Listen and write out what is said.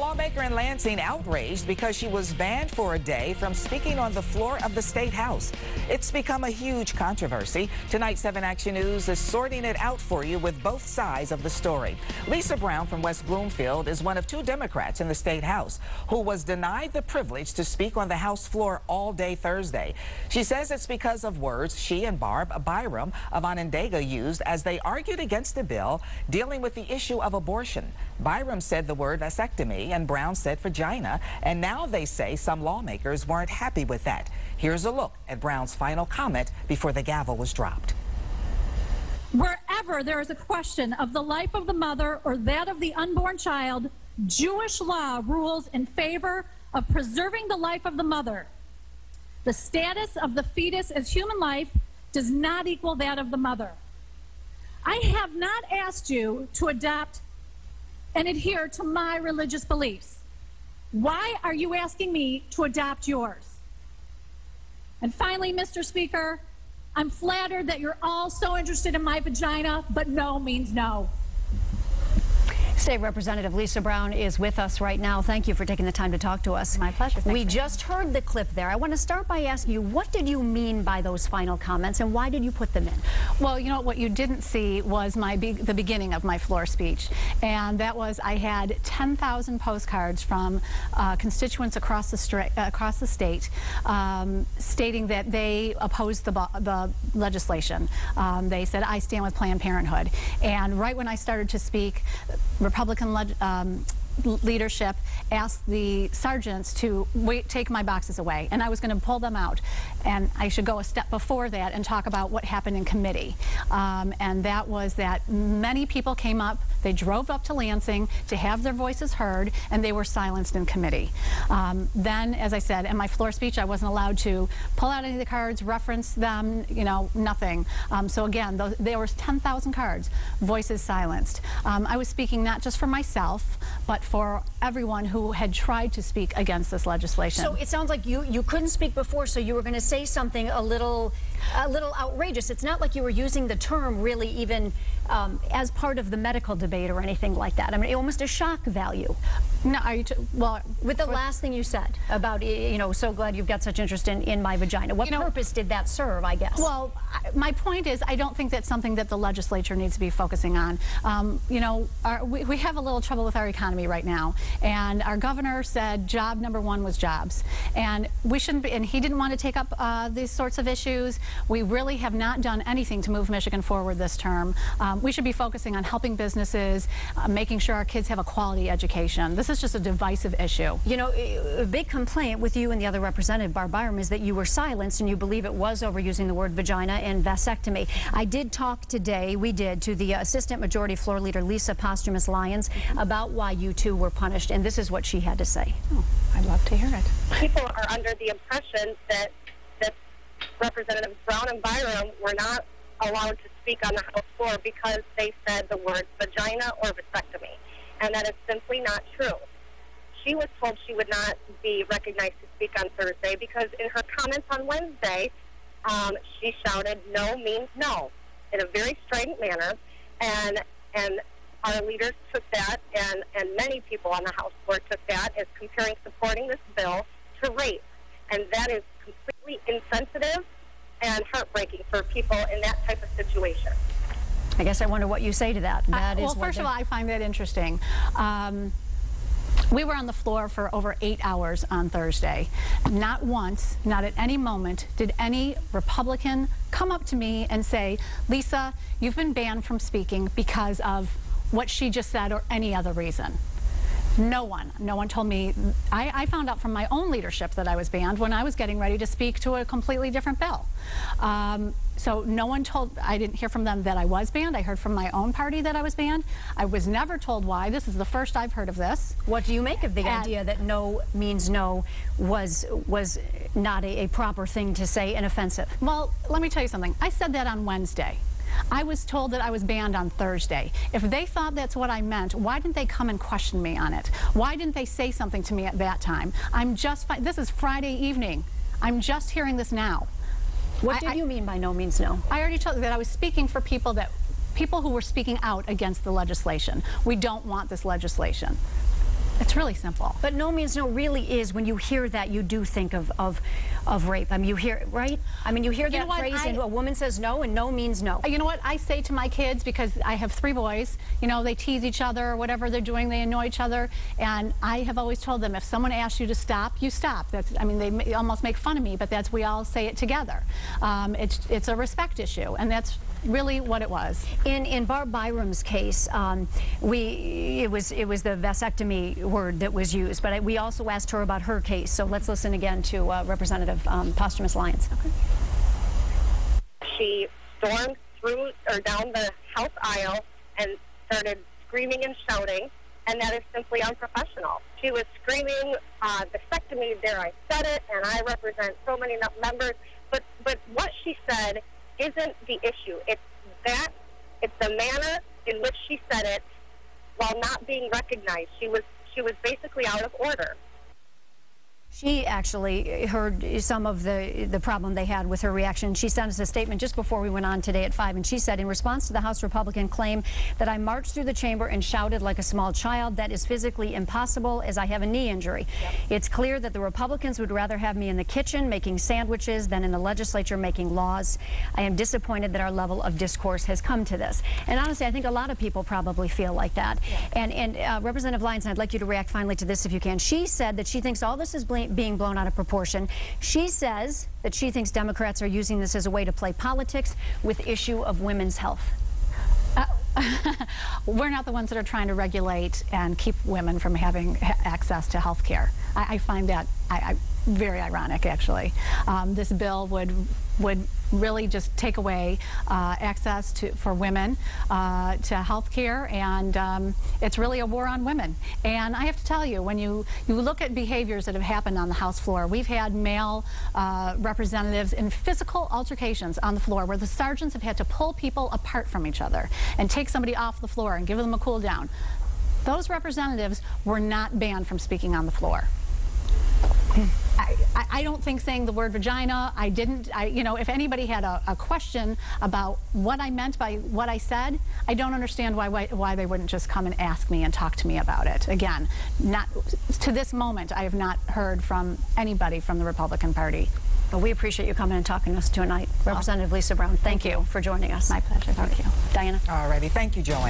Lawmaker in Lansing outraged because she was banned for a day from speaking on the floor of the State House. It's become a huge controversy. Tonight, 7 Action News is sorting it out for you with both sides of the story. Lisa Brown from West Bloomfield is one of 2 Democrats in the State House who was denied the privilege to speak on the House floor all day Thursday. She says it's because of words she and Barb Byram of Onondaga used as they argued against the bill dealing with the issue of abortion. Byram said the word vasectomy and Brown said vagina, and now they say some lawmakers weren't happy with that. Here's a look at Brown's final comment before the gavel was dropped. Wherever there is a question of the life of the mother or that of the unborn child, Jewish law rules in favor of preserving the life of the mother. The status of the fetus as human life does not equal that of the mother. I have not asked you to adopt and adhere to my religious beliefs. Why are you asking me to adopt yours? And finally, Mr. Speaker, I'm flattered that you're all so interested in my vagina, but no means no. State Representative Lisa Brown is with us right now. Thank you for taking the time to talk to us. My pleasure. We just heard the clip there. I want to start by asking you, what did you mean by those final comments and why did you put them in? Well, you know, what you didn't see was the beginning of my floor speech. And that was, I had 10,000 postcards from constituents across the state stating that they opposed the legislation. They said, I stand with Planned Parenthood. And right when I started to speak, Republican leadership asked the sergeants to take my boxes away, and I was going to pull them out, and I should go a step before that and talk about what happened in committee. And that was that many people came up, they drove up to Lansing to have their voices heard, and they were silenced in committee. Then, as I said, in my floor speech, I wasn't allowed to pull out any of the cards, reference them, you know, nothing. So again, there was 10,000 cards, voices silenced. I was speaking not just for myself, but for everyone who had tried to speak against this legislation. So it sounds like you couldn't speak before, so you were going to say something a little outrageous. It's not like you were using the term really even as part of the medical debate or anything like that. I mean, almost a shock value. No, well, with the last thing you said about, you know, so glad you've got such interest in my vagina. What purpose did that serve, I guess? Well, my point is, I don't think that's something that the legislature needs to be focusing on. You know, we have a little trouble with our economy right now, and our governor said job number 1 was jobs, and we shouldn't be, and he didn't want to take up these sorts of issues. We really have not done anything to move Michigan forward this term. We should be focusing on helping businesses, making sure our kids have a quality education. This is just a divisive issue. You know, a big complaint with you and the other representative, Barb Byram, is that you were silenced and you believe it was overusing the word vagina and vasectomy. I did talk today, we did, to the Assistant Majority Floor Leader Lisa Lyons about why you two were punished, and this is what she had to say. Oh, I'd love to hear it. People are under the impression that Representatives Brown and Byram were not allowed to speak on the House floor because they said the word vagina or vasectomy, and that is simply not true. She was told she would not be recognized to speak on Thursday because in her comments on Wednesday, she shouted, "No means no," in a very strident manner, and our leaders took that, and many people on the House floor took that as comparing supporting this bill to rape, and that is completely insensitive and heartbreaking for people in that type of situation. I guess I wonder what you say to that. Well, first of all, I find that interesting. We were on the floor for over 8 hours on Thursday. Not once, not at any moment, did any Republican come up to me and say, Lisa, you've been banned from speaking because of what she just said or any other reason. No one told me. I found out from my own leadership that I was banned when I was getting ready to speak to a completely different bill. So no one told, I didn't hear from them that I was banned. I heard from my own party that I was banned. I was never told why. This is the first I've heard of this. What do you make of the idea that no means no was not a proper thing to say and offensive? Well, let me tell you something. I said that on Wednesday. I was told that I was banned on Thursday. If they thought that's what I meant, why didn't they come and question me on it? Why didn't they say something to me at that time? This is Friday evening. I'm just hearing this now. What did you mean by no means no? I already told you that I was speaking for people who were speaking out against the legislation. We don't want this legislation. It's really simple. But no means no really is, when you hear that, you do think of rape. I mean, you hear, right? I mean, you hear that phrase and a woman says no, and no means no. You know what I say to my kids, because I have 3 boys, you know, they tease each other, whatever they're doing, they annoy each other, and I have always told them, if someone asks you to stop, you stop. That's, I mean, they almost make fun of me, but that's, we all say it together. It's a respect issue, and that's really what it was. In Barb Byram's case, it was the vasectomy word that was used, but we also asked her about her case. So let's listen again to Representative Posthumous Lyons. Okay. She stormed through or down the House aisle and started screaming and shouting, and that is simply unprofessional. She was screaming, vasectomy, there I said it, and I represent so many members, but what she said isn't the issue. It's the manner in which she said it while not being recognized. She was basically out of order. She actually heard some of the problem they had with her reaction. She sent us a statement just before we went on today at 5, and she said, in response to the House Republican claim that I marched through the chamber and shouted like a small child, that is physically impossible as I have a knee injury. Yep. It's clear that the Republicans would rather have me in the kitchen making sandwiches than in the legislature making laws. I am disappointed that our level of discourse has come to this. And honestly, I think a lot of people probably feel like that. Yeah. And Representative Lyons, I'd like you to react finally to this if you can. She said that she thinks all this is being blown out of proportion. She says that she thinks Democrats are using this as a way to play politics with issue of women's health. We're not the ones that are trying to regulate and keep women from having access to health care. I find that very ironic, actually. This bill would really just take away access for women to health care, and it's really a war on women. And I have to tell you, when you look at behaviors that have happened on the House floor, we've had male representatives in physical altercations on the floor where the sergeants have had to pull people apart from each other and take somebody off the floor and give them a cool down. Those representatives were not banned from speaking on the floor. I don't think saying the word vagina, you know, if anybody had a question about what I meant by what I said, I don't understand why they wouldn't just come and ask me and talk to me about it. Again, not to this moment, I have not heard from anybody from the Republican Party. Well, we appreciate you coming and talking to us tonight. Representative Lisa Brown, thank you for joining us. My pleasure. Thank you. Diana. All righty. Thank you, Joanne.